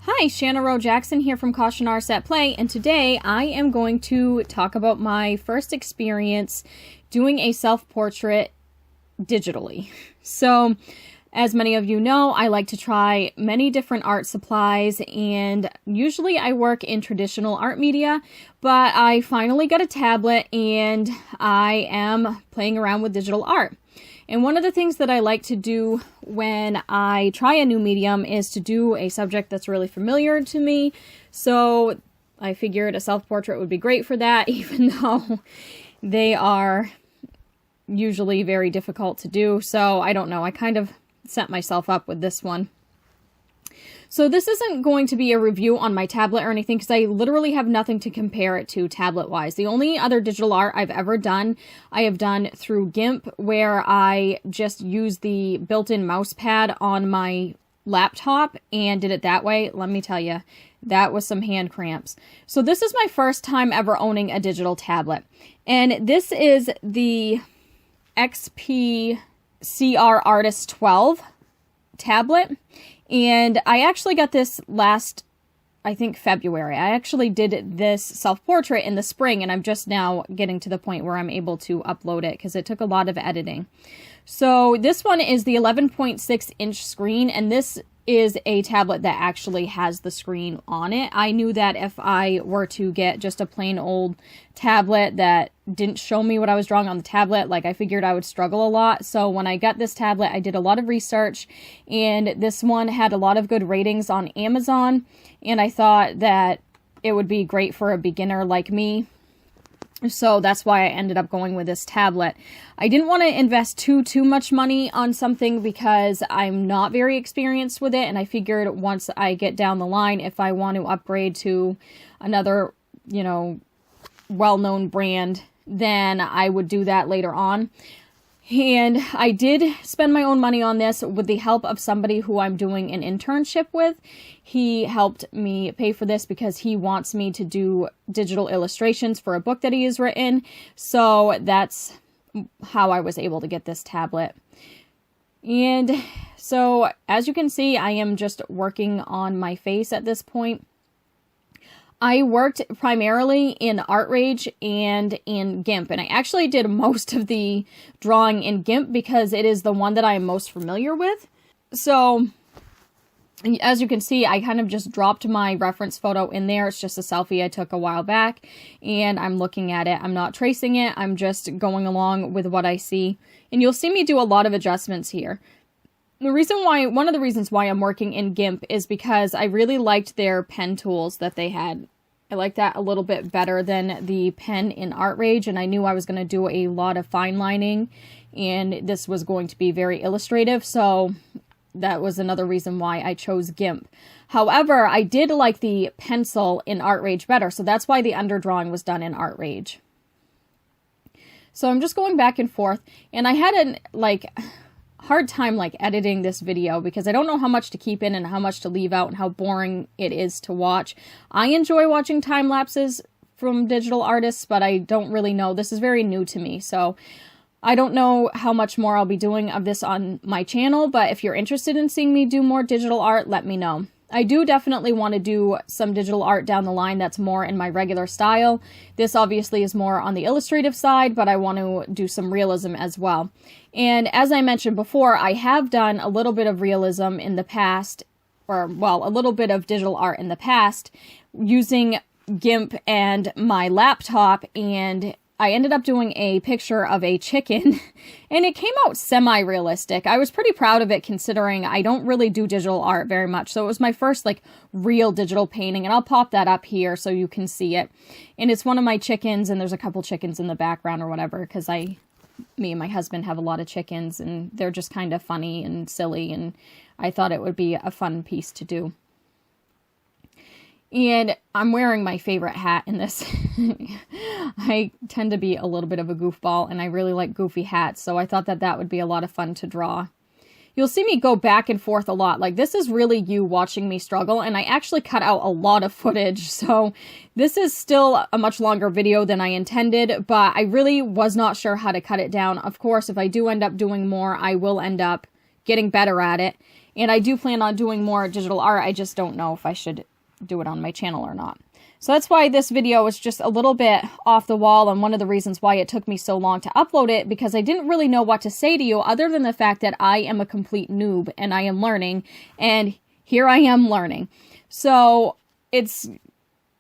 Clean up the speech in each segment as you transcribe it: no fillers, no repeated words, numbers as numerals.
Hi, Shanna Rowe Jackson here from Caution Artists at Play, and today I am going to talk about my first experience doing a self-portrait digitally. So, as many of you know, I like to try many different art supplies, and usually I work in traditional art media, but I finally got a tablet and I am playing around with digital art. And one of the things that I like to do when I try a new medium is to do a subject that's really familiar to me. So I figured a self-portrait would be great for that, even though they are usually very difficult to do. So I don't know, I kind of set myself up with this one. So this isn't going to be a review on my tablet or anything because I literally have nothing to compare it to tablet-wise. The only other digital art I've ever done, I have done through GIMP, where I just used the built-in mouse pad on my laptop and did it that way. Let me tell you, that was some hand cramps. So this is my first time ever owning a digital tablet. And this is the XP CR Artist 12 tablet. And I actually got this last, I think, February. I actually did this self-portrait in the spring, and I'm just now getting to the point where I'm able to upload it because it took a lot of editing. So this one is the 11.6-inch screen, and this is a tablet that actually has the screen on it. I knew that if I were to get just a plain old tablet that didn't show me what I was drawing on the tablet, like, I figured I would struggle a lot. So when I got this tablet, I did a lot of research, and this one had a lot of good ratings on Amazon, and I thought that it would be great for a beginner like me. So that's why I ended up going with this tablet. I didn't want to invest too much money on something because I'm not very experienced with it, and I figured once I get down the line, if I want to upgrade to another, you know, well-known brand, then I would do that later on. And I did spend my own money on this with the help of somebody who I'm doing an internship with. He helped me pay for this because he wants me to do digital illustrations for a book that he has written. So that's how I was able to get this tablet. And so, as you can see, I am just working on my face at this point. I worked primarily in ArtRage and in GIMP, and I actually did most of the drawing in GIMP because it is the one that I am most familiar with. So, as you can see, I kind of just dropped my reference photo in there. It's just a selfie I took a while back, and I'm looking at it. I'm not tracing it. I'm just going along with what I see, and you'll see me do a lot of adjustments here. One of the reasons why I'm working in GIMP is because I really liked their pen tools that they had. I like that a little bit better than the pen in ArtRage, and I knew I was going to do a lot of fine lining, and this was going to be very illustrative, so that was another reason why I chose GIMP. However, I did like the pencil in ArtRage better, so that's why the underdrawing was done in ArtRage. So I'm just going back and forth, and I had a hard time editing this video because I don't know how much to keep in and how much to leave out and how boring it is to watch. I enjoy watching time lapses from digital artists, but I don't really know. This is very new to me, so I don't know how much more I'll be doing of this on my channel, but if you're interested in seeing me do more digital art, let me know. I do definitely want to do some digital art down the line that's more in my regular style. This obviously is more on the illustrative side, but I want to do some realism as well. And as I mentioned before, I have done a little bit of realism in the past, or, well, a little bit of digital art in the past using GIMP and my laptop, and I ended up doing a picture of a chicken, and it came out semi-realistic. I was pretty proud of it considering I don't really do digital art very much, so it was my first, real digital painting, and I'll pop that up here so you can see it. And it's one of my chickens, and there's a couple chickens in the background or whatever, because me and my husband have a lot of chickens, and they're just kind of funny and silly, and I thought it would be a fun piece to do. And I'm wearing my favorite hat in this. I tend to be a little bit of a goofball, and I really like goofy hats, so I thought that that would be a lot of fun to draw. You'll see me go back and forth a lot. This is really you watching me struggle, and I actually cut out a lot of footage, so this is still a much longer video than I intended, but I really was not sure how to cut it down. Of course, if I do end up doing more, I will end up getting better at it. And I do plan on doing more digital art. I just don't know if I should do it on my channel or not. So that's why this video was just a little bit off the wall, and one of the reasons why it took me so long to upload it, because I didn't really know what to say to you other than the fact that I am a complete noob and I am learning, and here I am learning. So it's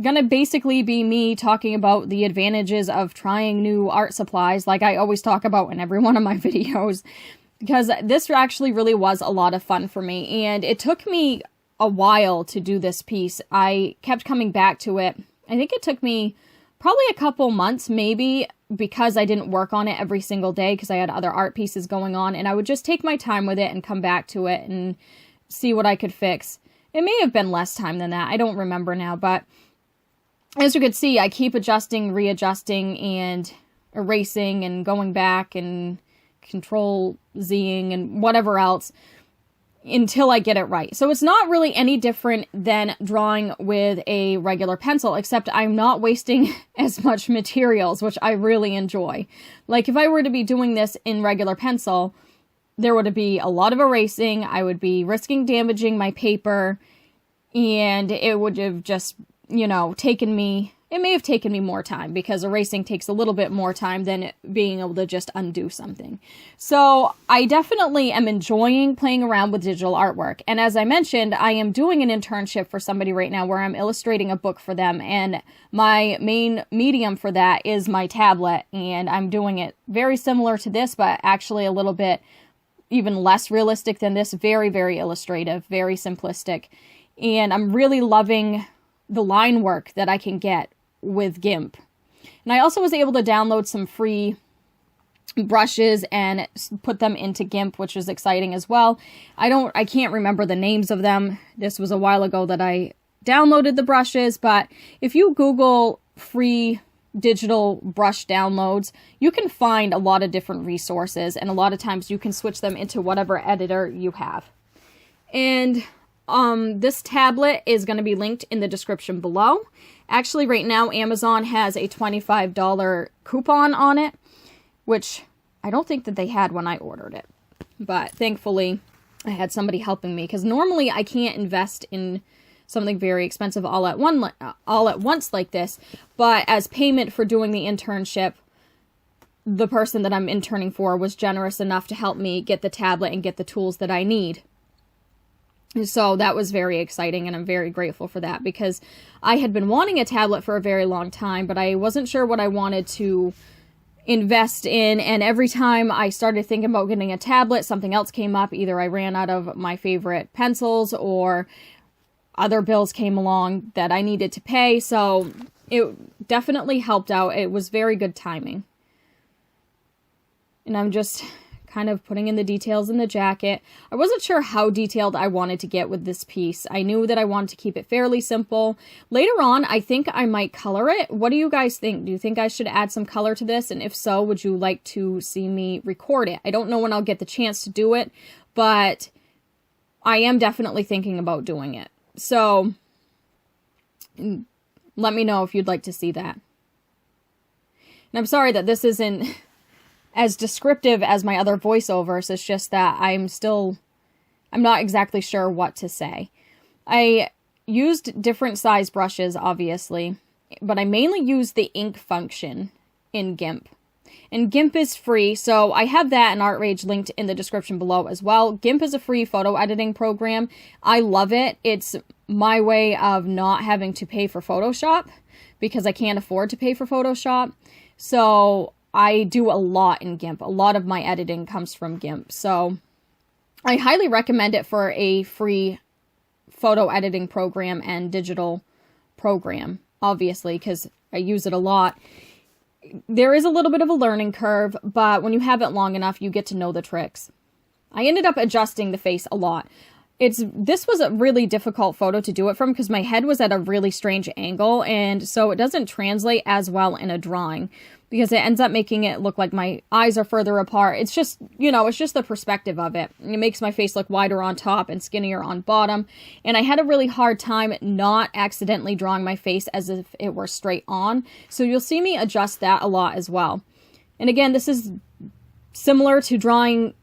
gonna basically be me talking about the advantages of trying new art supplies like I always talk about in every one of my videos, because this actually really was a lot of fun for me, and it took me a while to do this piece. I kept coming back to it. I think it took me probably a couple months, maybe, because I didn't work on it every single day because I had other art pieces going on, and I would just take my time with it and come back to it and see what I could fix. It may have been less time than that. I don't remember now, but as you can see, I keep adjusting, readjusting, and erasing, and going back, and Control-Zing, and whatever else, until I get it right. So it's not really any different than drawing with a regular pencil, except I'm not wasting as much materials, which I really enjoy. Like, if I were to be doing this in regular pencil, there would be a lot of erasing, I would be risking damaging my paper, and it would have just, you know, it may have taken me more time, because erasing takes a little bit more time than being able to just undo something. So I definitely am enjoying playing around with digital artwork. And as I mentioned, I am doing an internship for somebody right now where I'm illustrating a book for them. And my main medium for that is my tablet. And I'm doing it very similar to this, but actually a little bit even less realistic than this. Very, very illustrative, very simplistic. And I'm really loving the line work that I can get with GIMP. And I also was able to download some free brushes and put them into GIMP, which is exciting as well. I can't remember the names of them. This was a while ago that I downloaded the brushes, but if you Google free digital brush downloads, you can find a lot of different resources, and a lot of times you can switch them into whatever editor you have. And this tablet is going to be linked in the description below. Actually, right now, Amazon has a $25 coupon on it, which I don't think that they had when I ordered it. But thankfully, I had somebody helping me, because normally I can't invest in something very expensive all at once like this. But as payment for doing the internship, the person that I'm interning for was generous enough to help me get the tablet and get the tools that I need. So that was very exciting, and I'm very grateful for that, because I had been wanting a tablet for a very long time, but I wasn't sure what I wanted to invest in, and every time I started thinking about getting a tablet, something else came up. Either I ran out of my favorite pencils, or other bills came along that I needed to pay, so it definitely helped out. It was very good timing. And I'm just kind of putting in the details in the jacket. I wasn't sure how detailed I wanted to get with this piece. I knew that I wanted to keep it fairly simple. Later on, I think I might color it. What do you guys think? Do you think I should add some color to this? And if so, would you like to see me record it? I don't know when I'll get the chance to do it, but I am definitely thinking about doing it. So let me know if you'd like to see that. And I'm sorry that this isn't as descriptive as my other voiceovers. It's just that I'm not exactly sure what to say. I used different size brushes, obviously, but I mainly used the ink function in GIMP. And GIMP is free, so I have that and ArtRage linked in the description below as well. GIMP is a free photo editing program. I love it. It's my way of not having to pay for Photoshop, because I can't afford to pay for Photoshop. So I do a lot in GIMP. A lot of my editing comes from GIMP. So I highly recommend it for a free photo editing program and digital program, obviously, because I use it a lot. There is a little bit of a learning curve, but when you have it long enough, you get to know the tricks. I ended up adjusting the face a lot. This was a really difficult photo to do it from, because my head was at a really strange angle, and so it doesn't translate as well in a drawing, because it ends up making it look like my eyes are further apart. It's just, you know, it's just the perspective of it. It makes my face look wider on top and skinnier on bottom, and I had a really hard time not accidentally drawing my face as if it were straight on, so you'll see me adjust that a lot as well. And again, this is similar to drawing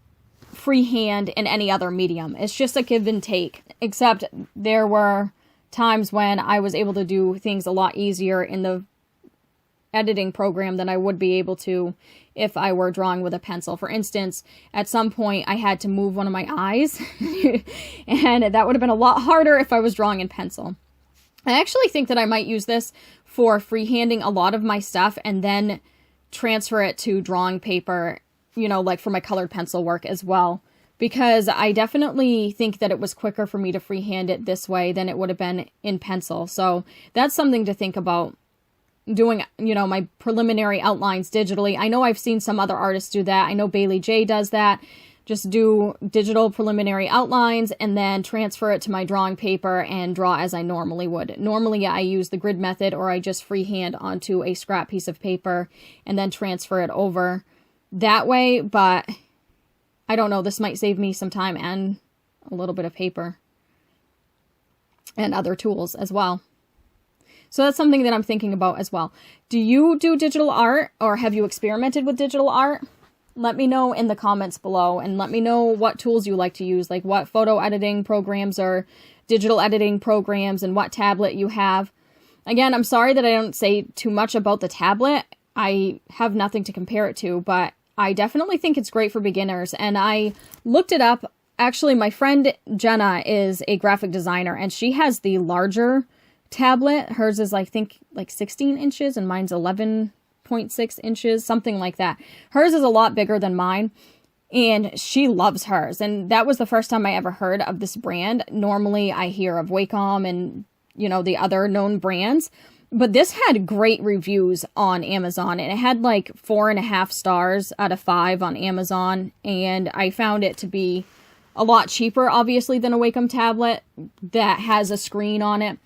freehand in any other medium. It's just a give and take, except there were times when I was able to do things a lot easier in the editing program than I would be able to if I were drawing with a pencil. For instance, at some point I had to move one of my eyes and that would have been a lot harder if I was drawing in pencil. I actually think that I might use this for freehanding a lot of my stuff and then transfer it to drawing paper, you know, like for my colored pencil work as well. Because I definitely think that it was quicker for me to freehand it this way than it would have been in pencil. So that's something to think about, doing, you know, my preliminary outlines digitally. I know I've seen some other artists do that. I know Bailey J does that. Just do digital preliminary outlines and then transfer it to my drawing paper and draw as I normally would. Normally I use the grid method, or I just freehand onto a scrap piece of paper and then transfer it over that way. But I don't know, this might save me some time and a little bit of paper and other tools as well. So that's something that I'm thinking about as well. Do you do digital art, or have you experimented with digital art? Let me know in the comments below, and let me know what tools you like to use, like what photo editing programs or digital editing programs and what tablet you have. Again, I'm sorry that I don't say too much about the tablet. I have nothing to compare it to, but I definitely think it's great for beginners. And I looked it up. Actually, my friend Jenna is a graphic designer, and she has the larger tablet. Hers is, I think, like 16 inches, and mine's 11.6 inches, something like that. Hers is a lot bigger than mine, and she loves hers. And that was the first time I ever heard of this brand. Normally, I hear of Wacom and, you know, the other known brands. But this had great reviews on Amazon, and it had like 4.5 stars out of 5 on Amazon. And I found it to be a lot cheaper, obviously, than a Wacom tablet that has a screen on it.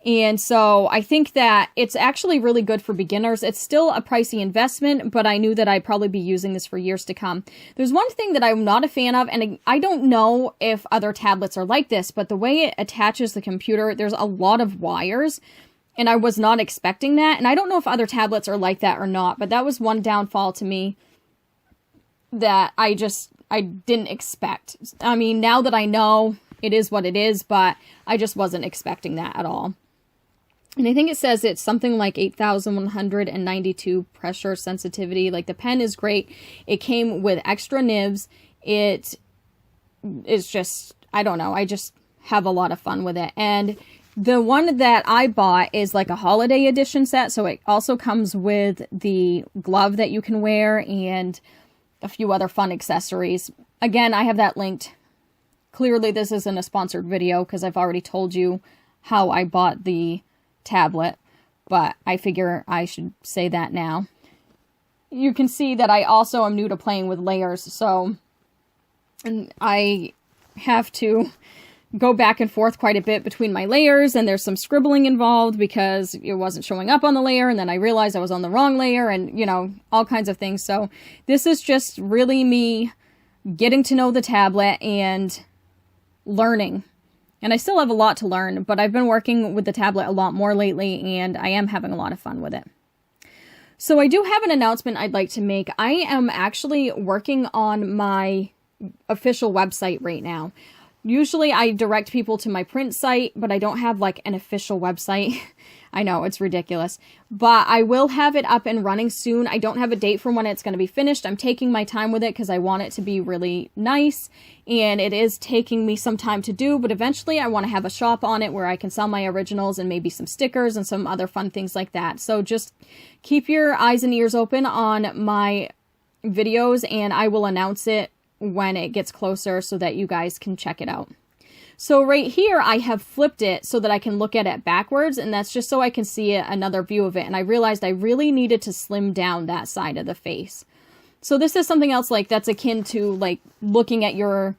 And so I think that it's actually really good for beginners. It's still a pricey investment, but I knew that I'd probably be using this for years to come. There's one thing that I'm not a fan of, and I don't know if other tablets are like this, but the way it attaches the computer, there's a lot of wires, and I was not expecting that. And I don't know if other tablets are like that or not, but that was one downfall to me that I didn't expect. I mean, now that I know, it is what it is, but I just wasn't expecting that at all. And I think it says it's something like 8,192 pressure sensitivity. Like, the pen is great. It came with extra nibs. It is just, I don't know. I just have a lot of fun with it. And the one that I bought is like a holiday edition set. So it also comes with the glove that you can wear and a few other fun accessories. Again, I have that linked. Clearly, this isn't a sponsored video because I've already told you how I bought the tablet, but I figure I should say that now. You can see that I also am new to playing with layers, so I have to go back and forth quite a bit between my layers, and there's some scribbling involved because it wasn't showing up on the layer, and then I realized I was on the wrong layer, and, you know, all kinds of things. So this is just really me getting to know the tablet and learning. And I still have a lot to learn, but I've been working with the tablet a lot more lately, and I am having a lot of fun with it. So I do have an announcement I'd like to make. I am actually working on my official website right now. Usually I direct people to my print site, but I don't have like an official website. I know, it's ridiculous. But I will have it up and running soon. I don't have a date for when it's going to be finished. I'm taking my time with it because I want it to be really nice. And it is taking me some time to do, but eventually I want to have a shop on it where I can sell my originals and maybe some stickers and some other fun things like that. So just keep your eyes and ears open on my videos, and I will announce it when it gets closer so that you guys can check it out. So right here, I have flipped it so that I can look at it backwards, and that's just so I can see another view of it. And I realized I really needed to slim down that side of the face. So this is something else like that's akin to like looking at your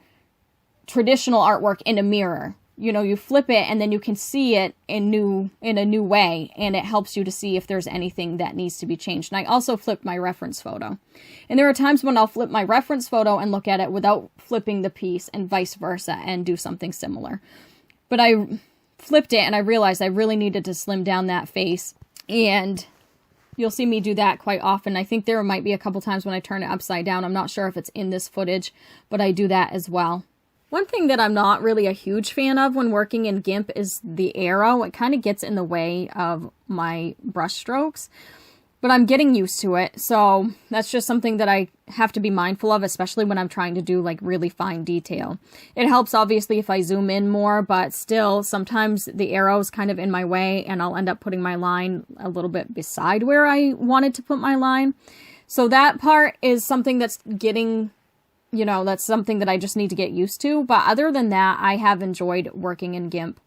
traditional artwork in a mirror. You know, you flip it and then you can see it in a new way, and it helps you to see if there's anything that needs to be changed. And I also flipped my reference photo. And there are times when I'll flip my reference photo and look at it without flipping the piece, and vice versa, and do something similar. But I flipped it and I realized I really needed to slim down that face and You'll see me do that quite often. I think there might be a couple times when I turn it upside down. I'm not sure if it's in this footage, but I do that as well. One thing that I'm not really a huge fan of when working in GIMP is the arrow. It kind of gets in the way of my brush strokes, but I'm getting used to it. So that's just something that I have to be mindful of, especially when I'm trying to do like really fine detail. It helps obviously if I zoom in more, but still sometimes the arrow's kind of in my way and I'll end up putting my line a little bit beside where I wanted to put my line. So that part is something that's getting, you know, that's something that I just need to get used to. But other than that, I have enjoyed working in GIMP.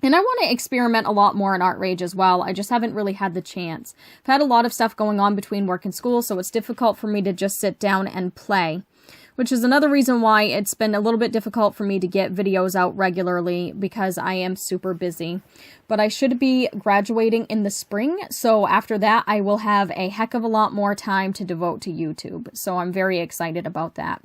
And I want to experiment a lot more in ArtRage as well. I just haven't really had the chance. I've had a lot of stuff going on between work and school, so it's difficult for me to just sit down and play, which is another reason why it's been a little bit difficult for me to get videos out regularly because I am super busy. But I should be graduating in the spring, so after that I will have a heck of a lot more time to devote to YouTube. So I'm very excited about that.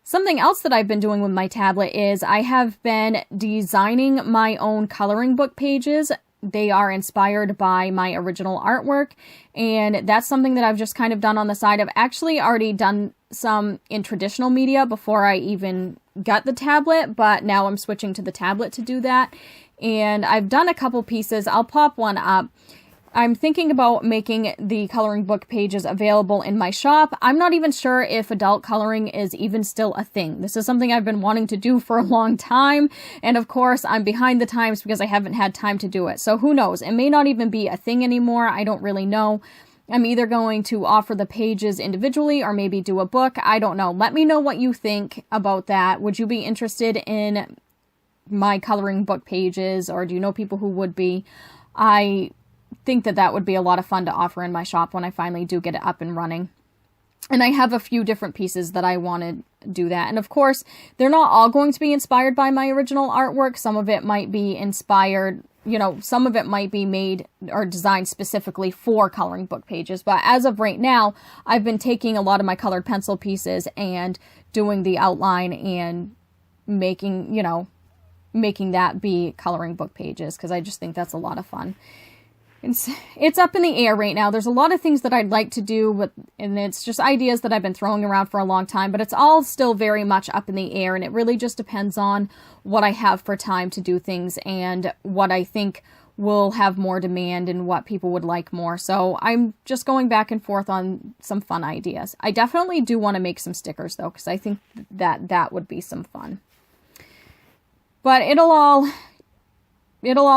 Something else that I've been doing with my tablet is I have been designing my own coloring book pages. They are inspired by my original artwork, and that's something that I've just kind of done on the side. I've actually already done some in traditional media before I even got the tablet, but now I'm switching to the tablet to do that. And I've done a couple pieces. I'll pop one up. I'm thinking about making the coloring book pages available in my shop. I'm not even sure if adult coloring is even still a thing. This is something I've been wanting to do for a long time. And of course, I'm behind the times because I haven't had time to do it. So who knows? It may not even be a thing anymore. I don't really know. I'm either going to offer the pages individually or maybe do a book. I don't know. Let me know what you think about that. Would you be interested in my coloring book pages, or do you know people who would be? I think that that would be a lot of fun to offer in my shop when I finally do get it up and running. And I have a few different pieces that I want to do that. And of course, they're not all going to be inspired by my original artwork. Some of it might be inspired, you know, some of it might be made or designed specifically for coloring book pages. But as of right now, I've been taking a lot of my colored pencil pieces and doing the outline and making, you know, making that be coloring book pages because I just think that's a lot of fun. It's up in the air right now. There's a lot of things that I'd like to do, and it's just ideas that I've been throwing around for a long time, but it's all still very much up in the air, and it really just depends on what I have for time to do things and what I think will have more demand and what people would like more. So I'm just going back and forth on some fun ideas. I definitely do want to make some stickers, though, because I think that would be some fun. But it'll all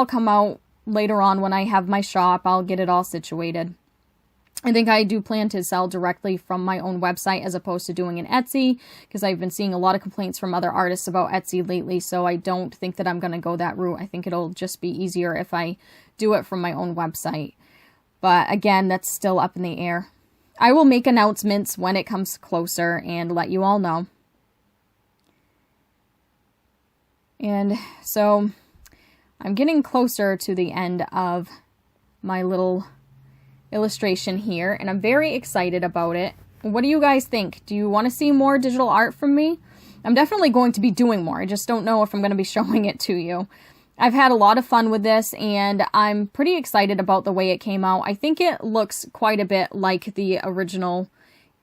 come out later on when I have my shop. I'll get it all situated. I think I do plan to sell directly from my own website as opposed to doing an Etsy, because I've been seeing a lot of complaints from other artists about Etsy lately, so I don't think that I'm going to go that route. I think it'll just be easier if I do it from my own website. But again, that's still up in the air. I will make announcements when it comes closer and let you all know. And so I'm getting closer to the end of my little illustration here, and I'm very excited about it. What do you guys think? Do you want to see more digital art from me? I'm definitely going to be doing more. I just don't know if I'm going to be showing it to you. I've had a lot of fun with this, and I'm pretty excited about the way it came out. I think it looks quite a bit like the original.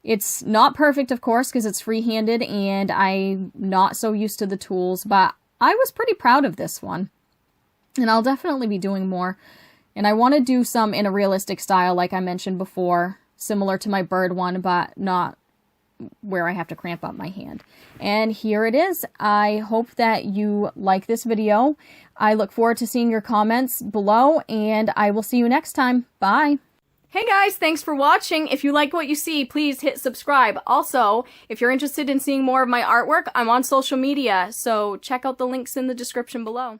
It's not perfect, of course, because it's free-handed, and I'm not so used to the tools, but I was pretty proud of this one. And I'll definitely be doing more. And I want to do some in a realistic style, like I mentioned before, similar to my bird one, but not where I have to cramp up my hand. And here it is. I hope that you like this video. I look forward to seeing your comments below, and I will see you next time. Bye! Hey guys, thanks for watching. If you like what you see, please hit subscribe. Also, if you're interested in seeing more of my artwork, I'm on social media, so check out the links in the description below.